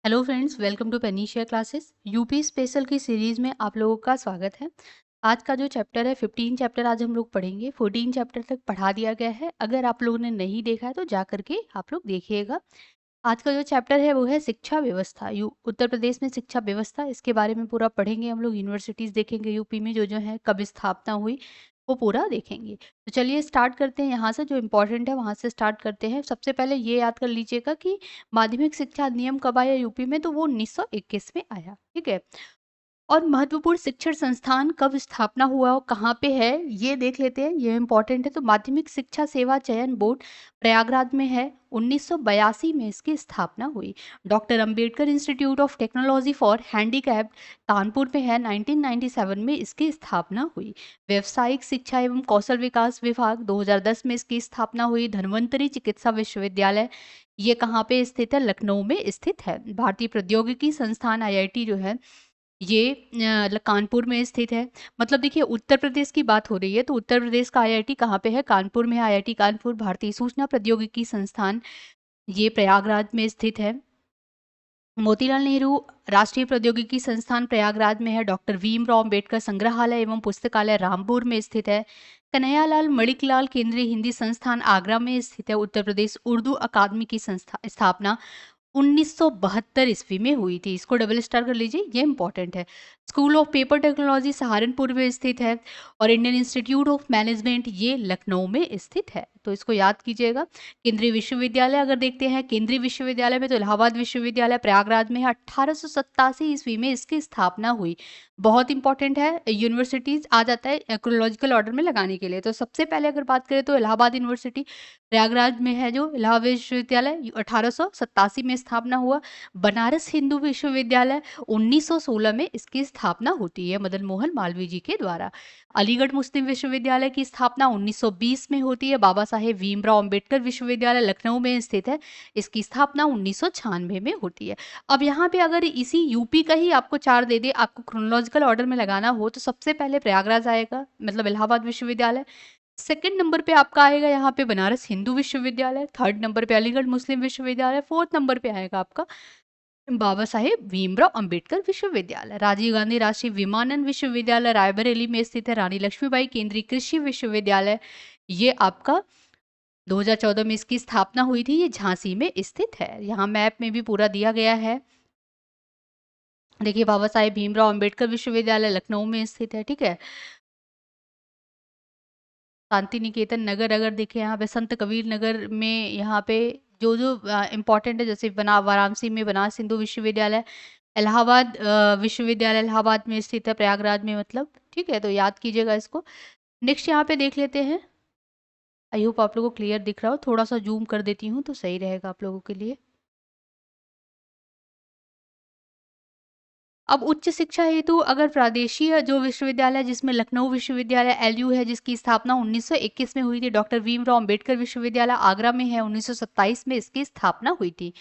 Hello friends, welcome to panacea classes. UP special की series में आप लोगों का स्वागत है। आज का जो चैप्टर है 15 चैप्टर आज हम लोग पढ़ेंगे। 14 चैप्टर तक पढ़ा दिया गया है। अगर आप लोगों ने नहीं देखा है तो जा करके आप लोग देखिएगा। आज का जो चैप्टर है वो है शिक्षा व्यवस्था। उत्तर प्रदेश में शिक्षा व्यवस्था, इसके बारे में पूरा पढ़ेंगे हम लोग। यूनिवर्सिटीज देखेंगे यूपी में जो जो है, कब स्थापना हुई, वो पूरा देखेंगे। तो चलिए स्टार्ट करते हैं। यहाँ से जो इम्पोर्टेंट है वहाँ से स्टार्ट करते हैं। सबसे पहले ये याद कर लीजिएगा कि माध्यमिक शिक्षा अधिनियम कब आया यूपी में, तो वो 1921 में आया। ठीक है। और महत्वपूर्ण शिक्षण संस्थान कब स्थापना हुआ और कहाँ पे है ये देख लेते हैं, ये इम्पोर्टेंट है। तो माध्यमिक शिक्षा सेवा चयन बोर्ड प्रयागराज में है। 1982 में इसकी स्थापना हुई। Doctor Ambedkar institute of technology for handicapped Kanpur में है। 1997 में इसकी स्थापना हुई। व्यावसायिक शिक्षा एवं कौशल विकास विभाग 2010 में इसकी स्थापना हुई। धन्वंतरी चिकित्सा विश्वविद्यालय ये कहाँ पे स्थित है? लखनऊ में स्थित है। भारतीय प्रौद्योगिकी संस्थान आईआईटी जो है ये कानपुर में स्थित है। मतलब देखिए, उत्तर प्रदेश की बात हो रही है तो उत्तर प्रदेश का आईआईटी कहाँ पे है? कानपुर में है। आईआईटी कानपुर। भारतीय सूचना प्रौद्योगिकी संस्थान ये प्रयागराज में स्थित है। मोतीलाल नेहरू राष्ट्रीय प्रौद्योगिकी संस्थान प्रयागराज में है। डॉक्टर भीमराव अंबेडकर संग्रहालय एवं पुस्तकालय रामपुर में स्थित है। कन्हैयालाल मणिकलाल केंद्रीय हिंदी संस्थान आगरा में स्थित है। उत्तर प्रदेश उर्दू अकादमी की स्थापना 1972 ईस्वी में हुई थी। इसको डबल स्टार कर लीजिए, ये इंपॉर्टेंट है। School of paper technology Saharanpur में स्थित है। और इंडियन इंस्टीट्यूट ऑफ मैनेजमेंट ये लखनऊ में स्थित है, तो इसको याद कीजिएगा। केंद्रीय विश्वविद्यालय अगर देखते हैं, केंद्रीय विश्वविद्यालय में तो इलाहाबाद विश्वविद्यालय प्रयागराज में है। 1887 ईस्वी में इसकी स्थापना हुई। बहुत इंपॉर्टेंट है, यूनिवर्सिटीज आ जाता है क्रोनोलॉजिकल ऑर्डर में लगाने के लिए। तो सबसे पहले अगर बात करें तो इलाहाबाद यूनिवर्सिटी प्रयागराज में है। जो इलाहाबाद विश्वविद्यालय 1887 में स्थापना हुआ। बनारस हिंदू विश्वविद्यालय 1916 में इसकी स्थापना होती है मदन मोहन मालवीय जी के द्वारा। अलीगढ़ मुस्लिम विश्वविद्यालय की स्थापना 1920 में होती है। बाबा साहेब भीमराव अंबेडकर विश्वविद्यालय लखनऊ में स्थित है। इसकी स्थापना 1996 में होती है। अब यहाँ पे अगर इसी यूपी का ही आपको चार दे दे, आपको क्रोनोलॉजिकल ऑर्डर में लगाना हो, तो सबसे पहले प्रयागराज आएगा, मतलब इलाहाबाद विश्वविद्यालय। सेकंड नंबर पे आपका आएगा यहाँ पे बनारस हिंदू विश्वविद्यालय। थर्ड नंबर पे अलीगढ़ मुस्लिम विश्वविद्यालय। फोर्थ नंबर पे आएगा आपका बाबा साहेब भीमराव अंबेडकर विश्वविद्यालय। राजीव गांधी राष्ट्रीय विमानन विश्वविद्यालय रायबरेली में स्थित है। रानी लक्ष्मीबाई केंद्रीय कृषि विश्वविद्यालय ये आपका 2014 में इसकी स्थापना हुई थी। ये झांसी में स्थित है। यहाँ मैप में भी पूरा दिया गया है। देखिए, बाबा साहेब भीमराव अंबेडकर विश्वविद्यालय लखनऊ में स्थित है। ठीक है। शांति निकेतन नगर अगर देखें, यहाँ पे संत कबीर नगर में यहाँ पे जो जो इम्पोर्टेंट है, जैसे वाराणसी में बनारस हिंदू विश्वविद्यालय। इलाहाबाद विश्वविद्यालय इलाहाबाद में स्थित है, प्रयागराज में मतलब। ठीक है, तो याद कीजिएगा इसको। नेक्स्ट यहाँ पे देख लेते हैं। आई होप आप लोगों को क्लियर दिख रहा हो। थोड़ा सा जूम कर देती हूँ तो सही रहेगा आप लोगों के लिए। अब उच्च शिक्षा हेतु अगर प्रादेशीय जो विश्वविद्यालय, जिसमें लखनऊ विश्वविद्यालय एलयू है, जिसकी स्थापना 1921 में हुई थी। डॉक्टर भीमराव अंबेडकर विश्वविद्यालय आगरा में है। 1927 में इसकी स्थापना हुई थी।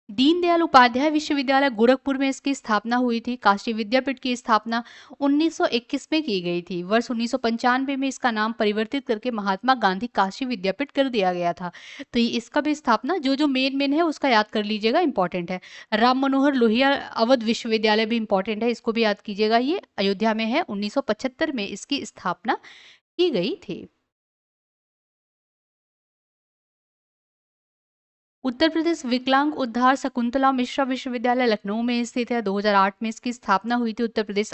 दीनदयाल उपाध्याय विश्वविद्यालय गोरखपुर में इसकी स्थापना हुई थी। काशी विद्यापीठ की स्थापना 1921 में की गई थी। वर्ष 1995 में इसका नाम परिवर्तित करके महात्मा गांधी काशी विद्यापीठ कर दिया गया था। तो इसका भी स्थापना जो जो मेन मेन है उसका याद कर लीजिएगा, इंपॉर्टेंट है। राम मनोहर लोहिया अवध विश्वविद्यालय भी इंपॉर्टेंट है, इसको भी याद कीजिएगा। ये अयोध्या में है। 1975 में इसकी स्थापना की गई थी। उत्तर प्रदेश विकलांग उद्धार शकुंतला मिश्रा विश्वविद्यालय लखनऊ में स्थित है। 2008 में इसकी स्थापना हुई थी। उत्तर प्रदेश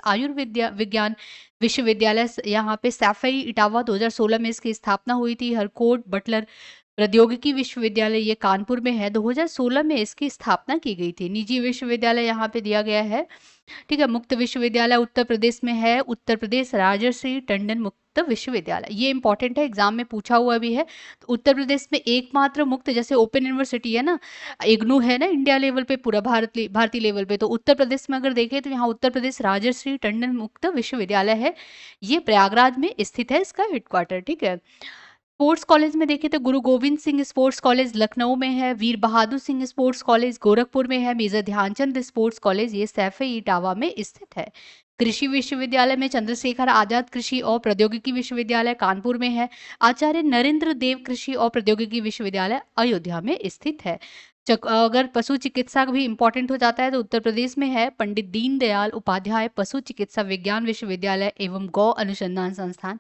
विज्ञान विश्वविद्यालय यहाँ पे सैफई इटावा 2016 में इसकी स्थापना हुई थी। हरकोट बटलर प्रौद्योगिकी विश्वविद्यालय ये कानपुर में है। 2016 में इसकी स्थापना की गई थी। निजी विश्वविद्यालय यहाँ पे दिया गया है। ठीक है। मुक्त विश्वविद्यालय उत्तर प्रदेश में है। उत्तर प्रदेश राजर्षि टंडन मुक्त विश्वविद्यालय, ये इंपॉर्टेंट है, एग्जाम में पूछा हुआ भी है। तो उत्तर प्रदेश में एकमात्र मुक्त, जैसे ओपन यूनिवर्सिटी है ना, इग्नू है ना इंडिया लेवल पे, पूरा भारतीय लेवल पे, तो उत्तर प्रदेश में अगर देखें तो यहाँ उत्तर प्रदेश राजर्षि टंडन मुक्त विश्वविद्यालय है। ये प्रयागराज में स्थित है, इसका हेडक्वार्टर। ठीक है। स्पोर्ट्स कॉलेज में देखें तो गुरु गोविंद सिंह स्पोर्ट्स कॉलेज लखनऊ में है। वीर बहादुर सिंह स्पोर्ट्स कॉलेज गोरखपुर में है। मेजर ध्यानचंद स्पोर्ट्स कॉलेज ये सैफई इटावा में स्थित है। कृषि विश्वविद्यालय में चंद्रशेखर आजाद कृषि और प्रौद्योगिकी विश्वविद्यालय कानपुर में है। आचार्य नरेंद्र देव कृषि और प्रौद्योगिकी विश्वविद्यालय अयोध्या में स्थित है। अगर पशु चिकित्सा भी इंपॉर्टेंट हो जाता है तो उत्तर प्रदेश में है पंडित दीनदयाल उपाध्याय पशु चिकित्सा विज्ञान विश्वविद्यालय एवं गौ अनुसंधान संस्थान।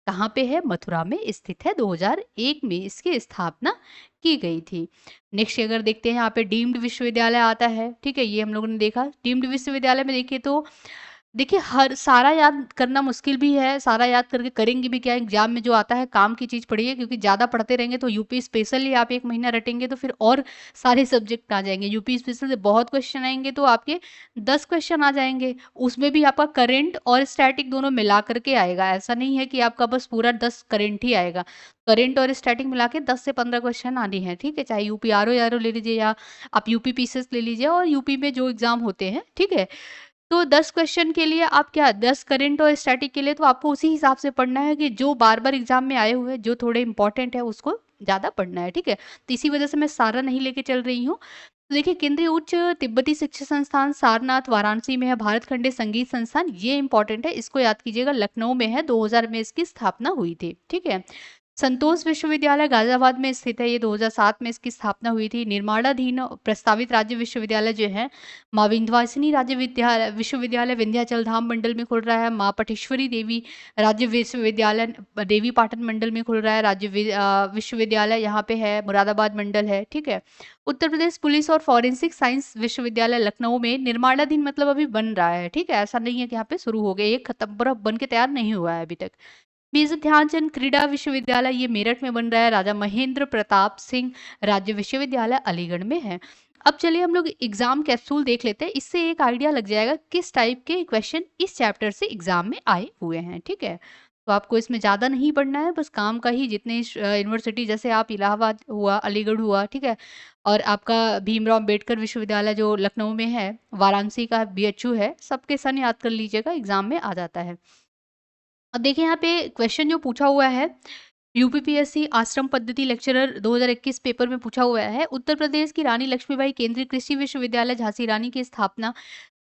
कहाँ पे है? मथुरा में स्थित है। 2001 में इसकी स्थापना की गई थी। नेक्स्ट अगर देखते हैं यहाँ पे डीम्ड विश्वविद्यालय आता है, ठीक है, ये हम लोगों ने देखा। डीम्ड विश्वविद्यालय में देखिए तो देखिए हर सारा याद करना मुश्किल भी है, सारा याद करके करेंगे भी क्या, एग्जाम में जो आता है काम की चीज़ पढ़िए, क्योंकि ज़्यादा पढ़ते रहेंगे तो यूपी स्पेशल आप 1 महीना रटेंगे तो फिर और सारे सब्जेक्ट आ जाएंगे। यूपी स्पेशल से बहुत क्वेश्चन आएंगे तो आपके 10 क्वेश्चन आ जाएंगे, उसमें भी आपका करंट और स्टैटिक दोनों मिला करके आएगा। ऐसा नहीं है कि आपका बस पूरा 10 करंट ही आएगा, करंट और स्टैटिक मिला के 10 से 15 क्वेश्चन आने हैं, ठीक है। चाहे यूपी आर ओ ले लीजिए या आप यूपी पीसीएस ले लीजिए और यूपी में जो एग्जाम होते हैं, ठीक है। तो 10 क्वेश्चन के लिए आप क्या 10 करंट और स्टैटिक के लिए तो आपको उसी हिसाब से पढ़ना है कि जो बार-बार एग्जाम में आए हुए हैं, जो थोड़े इंपॉर्टेंट है उसको ज़्यादा पढ़ना है, ठीक है। तो इसी वजह से मैं सारा नहीं लेके चल रही हूँ। तो देखिए केंद्रीय उच्च तिब्बती शिक्षा संस्थान सारनाथ वाराणसी में है, भारत खंडीय संगीत संस्थान, ये इंपॉर्टेंट है, इसको याद कीजिएगा, लखनऊ में है, 2000 में इसकी स्थापना हुई थी, ठीक है। संतोष विश्वविद्यालय गाजियाबाद में स्थित है, ये 2007 में इसकी स्थापना हुई थी। निर्माणाधीन प्रस्तावित राज्य विश्वविद्यालय जो है माँ विंध्यवासिनी राज्य विश्वविद्यालय विंध्याचल धाम मंडल में खुल रहा है। माँ पटेश्वरी देवी राज्य विश्वविद्यालय देवी पाटन मंडल में खुल रहा है। विश्वविद्यालय यहाँ पे है, मुरादाबाद मंडल है, ठीक है। उत्तर प्रदेश पुलिस और फॉरेंसिक साइंस विश्वविद्यालय लखनऊ में निर्माणाधीन मतलब अभी बन रहा है, ठीक है, ऐसा नहीं है कि यहाँ पे शुरू हो गया, ये खत्म पूरा बन के तैयार नहीं हुआ है अभी तक। मेजर ध्यानचंद क्रीड़ा विश्वविद्यालय ये मेरठ में बन रहा है। राजा महेंद्र प्रताप सिंह राज्य विश्वविद्यालय अलीगढ़ में है। अब चलिए हम लोग एग्जाम कैप्सूल देख लेते हैं, इससे एक आइडिया लग जाएगा किस टाइप के क्वेश्चन इस चैप्टर से एग्जाम में आए हुए हैं, ठीक है। तो आपको इसमें ज़्यादा नहीं पढ़ना है, बस काम का ही, जितने यूनिवर्सिटी जैसे आप इलाहाबाद हुआ, अलीगढ़ हुआ, ठीक है, और आपका भीमराव अम्बेडकर विश्वविद्यालय जो लखनऊ में है, वाराणसी का बीएचयू है, सबके सन याद कर लीजिएगा, एग्जाम में आ जाता है। अब देखिए यहाँ पे क्वेश्चन जो पूछा हुआ है, यूपीपीएससी आश्रम पद्धति लेक्चरर 2021 पेपर में पूछा हुआ है, उत्तर प्रदेश की रानी लक्ष्मीबाई केंद्रीय कृषि विश्वविद्यालय झांसी रानी की स्थापना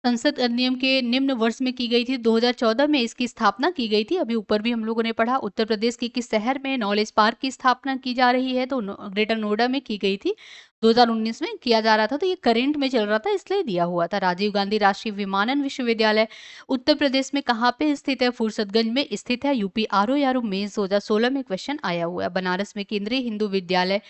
संसद अधिनियम के निम्न वर्ष में की गई थी। 2014 में इसकी स्थापना की गई थी। अभी ऊपर भी हम लोगों ने पढ़ा। उत्तर प्रदेश के किस शहर में नॉलेज पार्क की स्थापना की जा रही है? तो ग्रेटर नोएडा में की गई थी। 2019 में किया जा रहा था, तो ये करंट में चल रहा था इसलिए दिया हुआ था। राजीव गांधी राष्ट्रीय विमानन विश्वविद्यालय उत्तर प्रदेश में कहाँ पे स्थित है? फुर्सतगंज में स्थित है। यूपी आरओ मेंस 2016 में क्वेश्चन आया हुआ है। बनारस में केंद्रीय हिंदू विद्यालय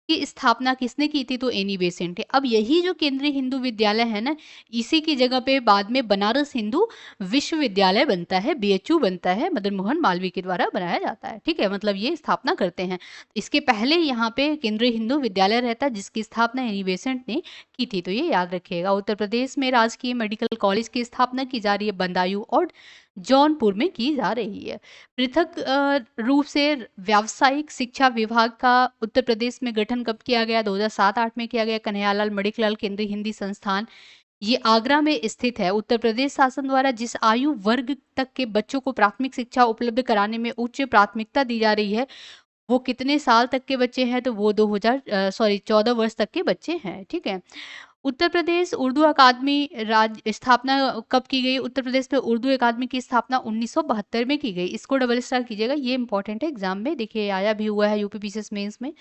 की स्थापना किसने की थी? तो एनी बेसेंट है। अब यही जो केंद्रीय हिंदू विद्यालय है ना, इसी की जगह पे बाद में बनारस हिंदू विश्वविद्यालय बनता है, बीएचयू बनता है, मदन मोहन मालवीय के द्वारा बनाया जाता है, ठीक है, मतलब ये स्थापना करते हैं। इसके पहले यहाँ पे केंद्रीय हिंदू विद्यालय रहता है जिसकी स्थापना एनी बेसेंट ने की थी, तो ये याद रखिएगा। उत्तर प्रदेश में राजकीय मेडिकल कॉलेज की स्थापना की जा रही है, बदायूं और जौनपुर में की जा रही है। पृथक रूप से व्यावसायिक शिक्षा विभाग का उत्तर प्रदेश में गठन कब किया गया? 2007-8 में किया गया। कन्हैयालाल मणिकलाल केंद्रीय हिंदी संस्थान ये आगरा में स्थित है। उत्तर प्रदेश शासन द्वारा जिस आयु वर्ग तक के बच्चों को प्राथमिक शिक्षा उपलब्ध कराने में उच्च प्राथमिकता दी जा रही है, वो कितने साल तक के बच्चे हैं? तो वो 14 वर्ष तक के बच्चे हैं, ठीक है। उत्तर प्रदेश उर्दू अकादमी स्थापना कब की गई? उत्तर प्रदेश में उर्दू अकादमी की स्थापना 1972 में की गई। इसको डबल स्टार कीजिएगा, ये इंपॉर्टेंट है, एग्जाम में देखिए आया भी हुआ है यूपीपीसीएस मेंस में।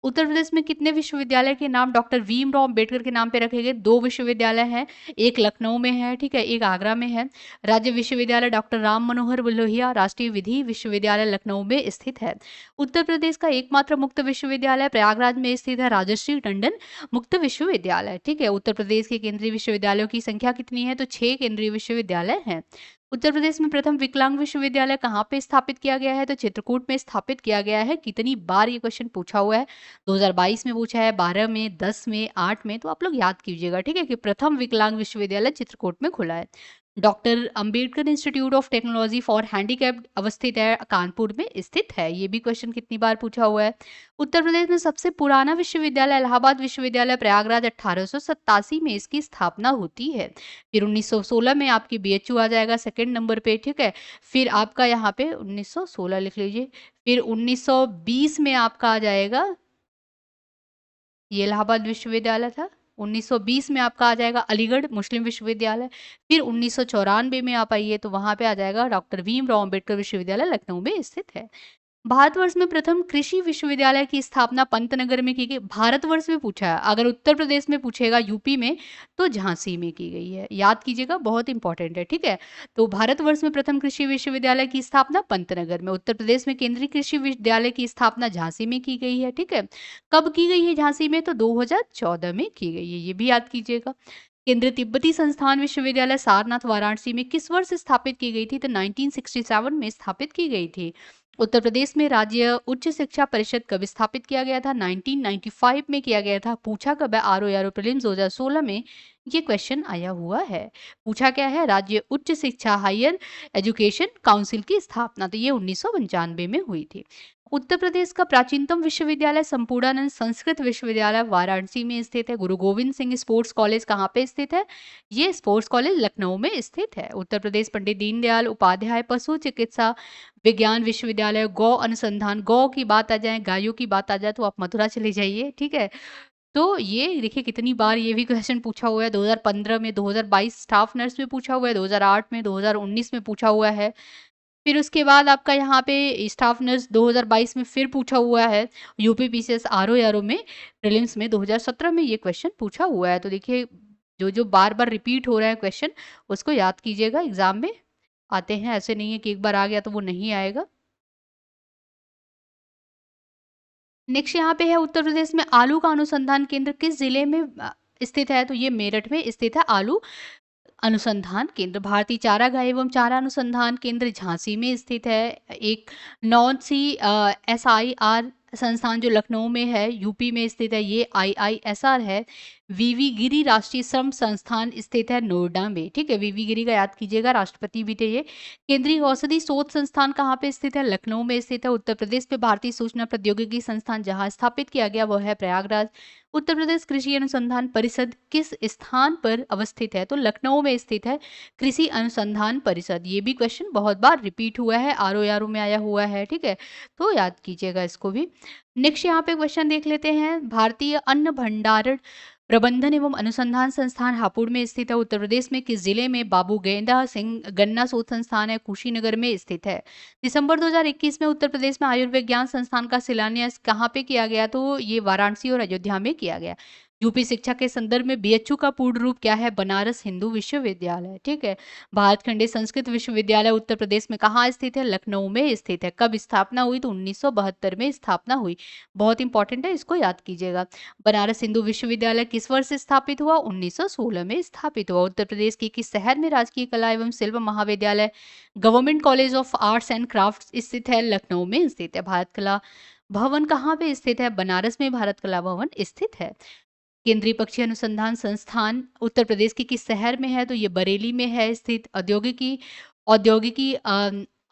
उत्तर प्रदेश में कितने विश्वविद्यालय के नाम डॉक्टर भीमराव अम्बेडकर के नाम पे रखे गए? 2 विश्वविद्यालय हैं, एक लखनऊ में है, ठीक है, एक आगरा में है। राज्य विश्वविद्यालय डॉक्टर राम मनोहर लोहिया राष्ट्रीय विधि विश्वविद्यालय लखनऊ में स्थित है। उत्तर प्रदेश का एकमात्र मुक्त विश्वविद्यालय प्रयागराज में स्थित है, राजश्री टंडन मुक्त विश्वविद्यालय, ठीक है। उत्तर प्रदेश के केंद्रीय विश्वविद्यालयों की संख्या कितनी है? तो 6 केंद्रीय विश्वविद्यालय हैं। उत्तर प्रदेश में प्रथम विकलांग विश्वविद्यालय कहाँ पे स्थापित किया गया है? तो चित्रकूट में स्थापित किया गया है। कितनी बार ये क्वेश्चन पूछा हुआ है? 2022 में पूछा है, 12 में, 10 में, 8 में, तो आप लोग याद कीजिएगा, ठीक है, कि प्रथम विकलांग विश्वविद्यालय चित्रकूट में खुला है। Doctor Ambedkar institute of technology for handicapped अवस्थित है, कानपुर में स्थित है। ये भी क्वेश्चन कितनी बार पूछा हुआ है? उत्तर प्रदेश में सबसे पुराना विश्वविद्यालय इलाहाबाद विश्वविद्यालय प्रयागराज 1887 में इसकी स्थापना होती है। फिर 1916 में आपकी बीएचयू आ जाएगा सेकंड नंबर पे, ठीक है। फिर आपका यहाँ पे 1916 लिख लीजिए। फिर 1920 में आपका आ जाएगा, ये इलाहाबाद विश्वविद्यालय था। 1920 में आपका आ जाएगा अलीगढ़ मुस्लिम विश्वविद्यालय। फिर 1994 में आप आइए तो वहां पे आ जाएगा डॉक्टर भीमराव अम्बेडकर विश्वविद्यालय लखनऊ में स्थित है। भारतवर्ष में प्रथम कृषि विश्वविद्यालय की स्थापना पंतनगर में की गई। भारतवर्ष में पूछा है, अगर उत्तर प्रदेश में पूछेगा, यूपी में, तो झांसी में की गई है। याद कीजिएगा, बहुत इंपॉर्टेंट है, ठीक है। तो भारतवर्ष में प्रथम कृषि विश्वविद्यालय की स्थापना पंतनगर में, उत्तर प्रदेश में केंद्रीय कृषि विश्वविद्यालय की स्थापना झांसी में की गई है, ठीक है। कब की गई है झांसी में? तो 2014 में की गई है, ये भी याद कीजिएगा। केंद्रीय तिब्बती संस्थान विश्वविद्यालय सारनाथ वाराणसी में किस वर्ष स्थापित की गई थी? तो 1967 में स्थापित की गई थी। उत्तर प्रदेश में राज्य उच्च शिक्षा परिषद कब स्थापित किया गया था? 1995 में किया गया था। पूछा कब है? आरओ प्रीलिम्स 2016 में ये क्वेश्चन आया हुआ है। पूछा क्या है? राज्य उच्च शिक्षा हायर एजुकेशन काउंसिल की स्थापना, तो ये 1995 में हुई थी। उत्तर प्रदेश का प्राचीनतम विश्वविद्यालय संपूर्णानंद संस्कृत विश्वविद्यालय वाराणसी में स्थित है। गुरु गोविंद सिंह स्पोर्ट्स कॉलेज कहाँ पे स्थित है? ये स्पोर्ट्स कॉलेज लखनऊ में स्थित है। उत्तर प्रदेश पंडित दीनदयाल उपाध्याय पशु चिकित्सा विज्ञान विश्वविद्यालय गौ अनुसंधान, गौ की बात आ जाए, गायों की बात आ जाए तो आप मथुरा चले जाइए, ठीक है। तो ये देखिए कितनी बार ये भी क्वेश्चन पूछा हुआ है। 2015 में, 2022 स्टाफ नर्स में पूछा हुआ है, 2008 में, 2019 में पूछा हुआ है। फिर उसके बाद आपका यहाँ पे स्टाफ नर्स 2022 में फिर पूछा हुआ है। यूपी पीसीएस आरओ में प्रीलिम्स में 2017 में ये क्वेश्चन पूछा हुआ है। तो देखिए, जो जो बार बार रिपीट हो रहा है क्वेश्चन, उसको याद कीजिएगा, एग्जाम में आते हैं। ऐसे नहीं है कि एक बार आ गया तो वो नहीं आएगा। नेक्स्ट यहाँ पे है, उत्तर प्रदेश में आलू का अनुसंधान केंद्र किस जिले में स्थित है? तो ये मेरठ में स्थित है आलू अनुसंधान केंद्र। भारतीय चारागाह एवं चारा अनुसंधान केंद्र झांसी में स्थित है। एक नॉन सी SIR संस्थान जो लखनऊ में है, यूपी में स्थित है, ये IISR है। वीवी गिरी राष्ट्रीय श्रम संस्थान स्थित है नोएडा में, ठीक है। वीवी गिरी का याद कीजिएगा, राष्ट्रपति भी थे ये। केंद्रीय औषधि शोध संस्थान कहाँ पे स्थित है? लखनऊ में स्थित है। उत्तर प्रदेश में भारतीय सूचना प्रौद्योगिकी संस्थान जहाँ स्थापित किया गया वो है प्रयागराज। उत्तर प्रदेश कृषि अनुसंधान परिषद किस स्थान पर अवस्थित है? तो लखनऊ में स्थित है कृषि अनुसंधान परिषद। ये भी क्वेश्चन बहुत बार रिपीट हुआ है, आरओ में आया हुआ है, ठीक है। तो याद कीजिएगा इसको भी। नेक्स्ट यहाँ पे क्वेश्चन देख लेते हैं। भारतीय अन्न भंडारण प्रबंधन एवं अनुसंधान संस्थान हापुड़ में स्थित है। उत्तर प्रदेश में किस जिले में बाबू गेंदा सिंह गन्ना शोध संस्थान है? कुशीनगर में स्थित है। दिसंबर 2021 में उत्तर प्रदेश में आयुर्विज्ञान संस्थान का शिलान्यास कहाँ पे किया गया? तो ये वाराणसी और अयोध्या में किया गया। यूपी शिक्षा के संदर्भ में बीएचयू का पूर्ण रूप क्या है? बनारस हिंदू विश्वविद्यालय, ठीक है। भारत खंडीय संस्कृत विश्वविद्यालय उत्तर प्रदेश में कहाँ स्थित है? लखनऊ में स्थित है। कब स्थापना हुई? तो 1972 में स्थापना हुई। बहुत इंपॉर्टेंट है, इसको याद कीजिएगा। बनारस हिंदू विश्वविद्यालय किस वर्ष स्थापित हुआ? 1916 में स्थापित हुआ। उत्तर प्रदेश के किस शहर में राजकीय कला एवं शिल्प महाविद्यालय government college of arts and crafts स्थित है? लखनऊ में स्थित है। भारत कला भवन कहाँ पे स्थित है? बनारस में भारत कला भवन स्थित है। केंद्रीय पक्षी अनुसंधान संस्थान उत्तर प्रदेश के किस शहर में है? तो ये बरेली में है स्थित। औद्योगिकी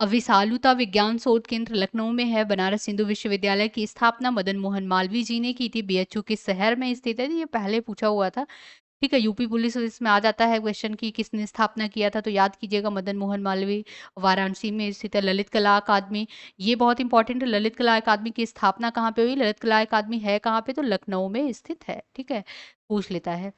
अविशालुता विज्ञान शोध केंद्र लखनऊ में है। बनारस हिंदू विश्वविद्यालय की स्थापना मदन मोहन मालवीय जी ने की थी। बीएचयू किस शहर में स्थित है? ये पहले पूछा हुआ था, ठीक है। यूपी पुलिस इसमें आ जाता है क्वेश्चन की किसने स्थापना किया था, तो याद कीजिएगा मदन मोहन मालवीय। वाराणसी में स्थित है। ललित कला अकादमी, ये बहुत इंपॉर्टेंट है। ललित कला अकादमी की स्थापना कहाँ पे हुई? ललित कला अकादमी है कहाँ पे? तो लखनऊ में स्थित है, ठीक है। पूछ लेता है।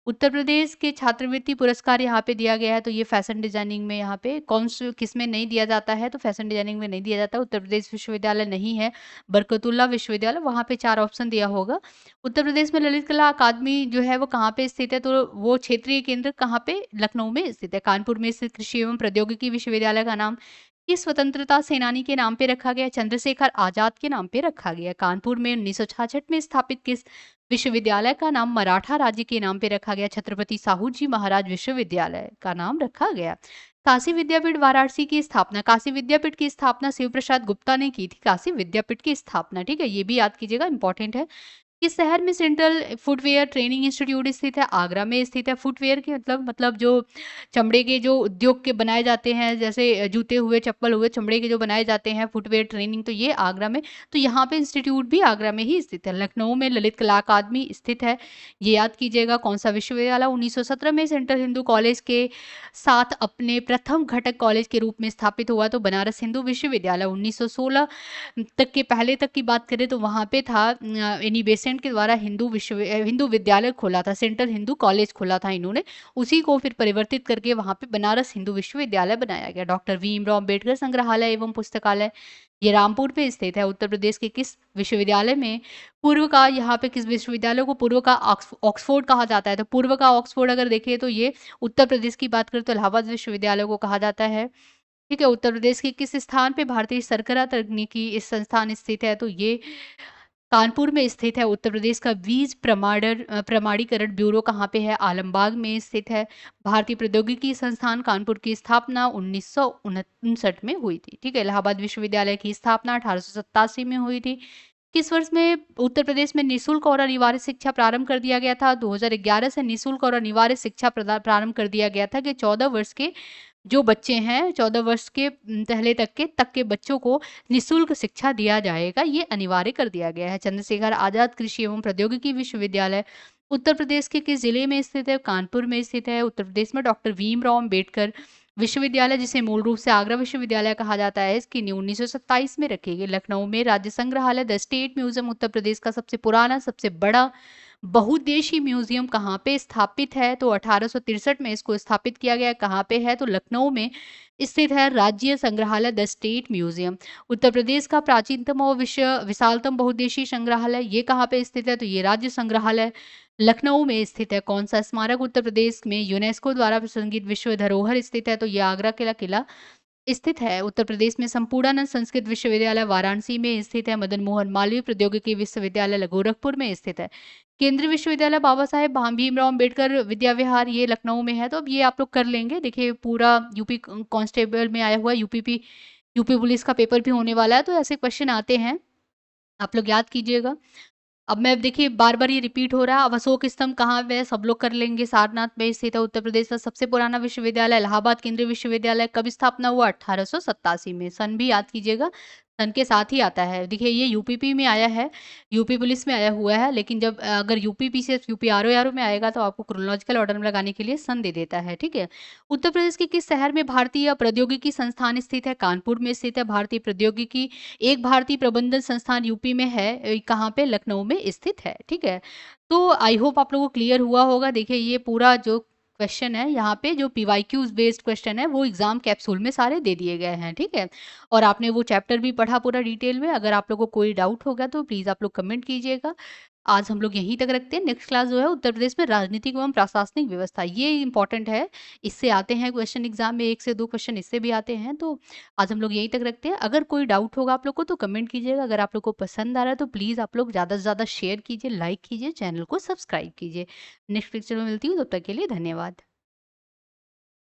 उत्तर प्रदेश के छात्रवृत्ति पुरस्कार यहाँ पे दिया गया है, तो ये फैशन डिजाइनिंग में यहाँ पे कौन से किस में नहीं दिया जाता है? तो फैशन डिजाइनिंग में नहीं दिया जाता। उत्तर प्रदेश विश्वविद्यालय नहीं है। बरकतुल्ला विश्वविद्यालय, वहाँ पे 4 ऑप्शन दिया होगा। उत्तर प्रदेश में ललित कला अकादमी जो है वो कहाँ पे स्थित है? तो वो क्षेत्रीय केंद्र कहाँ पे? लखनऊ में स्थित है। कानपुर में स्थित कृषि एवं प्रौद्योगिकी विश्वविद्यालय का नाम किस स्वतंत्रता सेनानी के नाम पे रखा गया? चंद्रशेखर आजाद के नाम पे रखा गया। कानपुर में 1966 में स्थापित किस विश्वविद्यालय का नाम मराठा राज्य के नाम पे रखा गया? छत्रपति साहू जी महाराज विश्वविद्यालय का नाम रखा गया। काशी विद्यापीठ वाराणसी की स्थापना, काशी विद्यापीठ की स्थापना शिव प्रसाद गुप्ता ने की थी। काशी विद्यापीठ की स्थापना, ठीक है, ये भी याद कीजिएगा, इंपॉर्टेंट है। किस शहर में सेंट्रल फुटवेयर ट्रेनिंग इंस्टीट्यूट स्थित है? आगरा में स्थित है। फुटवेयर के मतलब जो चमड़े के जो उद्योग के बनाए जाते हैं, जैसे जूते हुए, चप्पल हुए, चमड़े के जो बनाए जाते हैं, फुटवेयर ट्रेनिंग, तो ये आगरा में। तो यहाँ पे इंस्टीट्यूट भी आगरा में ही स्थित है। लखनऊ में ललित कला अकादमी स्थित है, ये याद कीजिएगा। कौन सा विश्वविद्यालय? 1917 में सेंट्रल हिंदू कॉलेज के साथ अपने प्रथम घटक कॉलेज के रूप में स्थापित हुआ। तो बनारस हिंदू विश्वविद्यालय 1916 तक के पहले तक की बात करें तो वहाँ पे था एनी बेसेंट के द्वारा हिंदू विद्यालय खोला था, सेंट्रल हिंदू कॉलेज खोला था इन्होंने। उसी को फिर परिवर्तित करके वहाँ पे बनारस हिंदू विश्वविद्यालय बनाया गया। डॉक्टर भीमराव अम्बेडकर संग्रहालय एवं पुस्तकालय ये रामपुर में स्थित है। उत्तर प्रदेश के किस विश्वविद्यालय में पूर्व का, यहाँ पे किस विश्वविद्यालय को पूर्व का ऑक्सफोर्ड कहा जाता है? तो पूर्व का ऑक्सफोर्ड अगर देखिए तो ये उत्तर प्रदेश की बात करें तो इलाहाबाद विश्वविद्यालय को कहा जाता है। ठीक है, उत्तर प्रदेश के किस स्थान पे भारतीय शर्करा तकनीकी इस संस्थान स्थित है? तो ये कानपुर में स्थित है। उत्तर प्रदेश का बीज प्रमाणीकरण ब्यूरो कहाँ पे है? आलमबाग में स्थित है। भारतीय प्रौद्योगिकी संस्थान कानपुर की स्थापना 1959 में हुई थी। ठीक है, इलाहाबाद विश्वविद्यालय की स्थापना 1887 में हुई थी। किस वर्ष में उत्तर प्रदेश में निःशुल्क और अनिवार्य शिक्षा प्रारंभ कर दिया गया था? 2011 से निःशुल्क और अनिवार्य शिक्षा प्रारंभ कर दिया गया था कि 14 वर्ष के जो बच्चे हैं, 14 वर्ष के पहले तक के बच्चों को निःशुल्क शिक्षा दिया जाएगा, ये अनिवार्य कर दिया गया है। चंद्रशेखर आजाद कृषि एवं प्रौद्योगिकी विश्वविद्यालय उत्तर प्रदेश के किस जिले में स्थित है? कानपुर में स्थित है। उत्तर प्रदेश में डॉक्टर भीमराव अम्बेडकर विश्वविद्यालय, जिसे मूल रूप से आगरा विश्वविद्यालय कहा जाता है, इसकी नींव 1927 में रखी गई। लखनऊ में राज्य संग्रहालय the state museum Uttar Pradesh का सबसे पुराना, सबसे बड़ा बहुउद्देशीय म्यूजियम कहाँ पे स्थापित है? तो 1863 में इसको स्थापित किया गया। कहाँ पे है? तो लखनऊ में स्थित है राज्य संग्रहालय the state museum. Uttar Pradesh का प्राचीनतम और विशालतम बहुउद्देशीय संग्रहालय ये कहाँ पे स्थित है? तो ये राज्य संग्रहालय लखनऊ में स्थित है। कौन सा स्मारक उत्तर प्रदेश में यूनेस्को द्वारा प्रसंगित विश्व धरोहर स्थित है? तो ये आगरा किला किला स्थित है। उत्तर प्रदेश में संपूर्णानंद संस्कृत विश्वविद्यालय वाराणसी में स्थित है। मदन मोहन मालवीय प्रौद्योगिकी विश्वविद्यालय गोरखपुर में स्थित है। केंद्रीय विश्वविद्यालय बाबा साहेब भीमराव अम्बेडकर विद्या विहार ये लखनऊ में है। तो अब ये आप लोग कर लेंगे। देखिए पूरा यूपी कांस्टेबल में आया हुआ यूपी पुलिस का पेपर भी होने वाला है, तो ऐसे क्वेश्चन आते हैं, आप लोग याद कीजिएगा। अब मैं देखिए बार बार ये रिपीट हो रहा है। अब अशोक स्तंभ कहाँ पे है? सब लोग कर लेंगे। सारनाथ में स्थित है। उत्तर प्रदेश का सबसे पुराना विश्वविद्यालय इलाहाबाद केंद्रीय विश्वविद्यालय कब स्थापना हुआ? 1887 में। सन भी याद कीजिएगा, सन के साथ ही आता है। देखिए ये यूपीपी में आया है, यूपी पुलिस में आया हुआ है, लेकिन जब अगर यूपीपी से यूपी आरओ में आएगा तो आपको क्रोनोलॉजिकल ऑर्डर में लगाने के लिए सन दे देता है। ठीक है, उत्तर प्रदेश के किस शहर में भारतीय प्रौद्योगिकी संस्थान स्थित है? कानपुर में स्थित है। भारतीय प्रौद्योगिकी एक भारतीय प्रबंधन संस्थान यूपी में है। कहाँ पे? लखनऊ में स्थित है। ठीक है, तो आई होप आप लोगों को क्लियर हुआ होगा। देखिए ये पूरा जो क्वेश्चन है, यहाँ पे जो पीवाईक्यूज बेस्ड क्वेश्चन है वो एग्जाम कैप्सूल में सारे दे दिए गए हैं। ठीक है, और आपने वो चैप्टर भी पढ़ा पूरा डिटेल में। अगर आप लोगों को कोई डाउट होगा तो प्लीज आप लोग कमेंट कीजिएगा। आज हम लोग यहीं तक रखते हैं। नेक्स्ट क्लास जो है उत्तर प्रदेश में राजनीतिक एवं प्रशासनिक व्यवस्था, ये इंपॉर्टेंट है। इससे आते हैं क्वेश्चन एग्जाम में, 1 से 2 क्वेश्चन इससे भी आते हैं। तो आज हम लोग यहीं तक रखते हैं। अगर कोई डाउट होगा आप लोग को तो कमेंट कीजिएगा। अगर आप लोग को पसंद आ रहा है तो प्लीज़ आप लोग ज़्यादा से ज़्यादा शेयर कीजिए, लाइक कीजिए, चैनल को सब्सक्राइब कीजिए। नेक्स्ट लेक्चर में मिलती हूँ, तब तक के लिए धन्यवाद।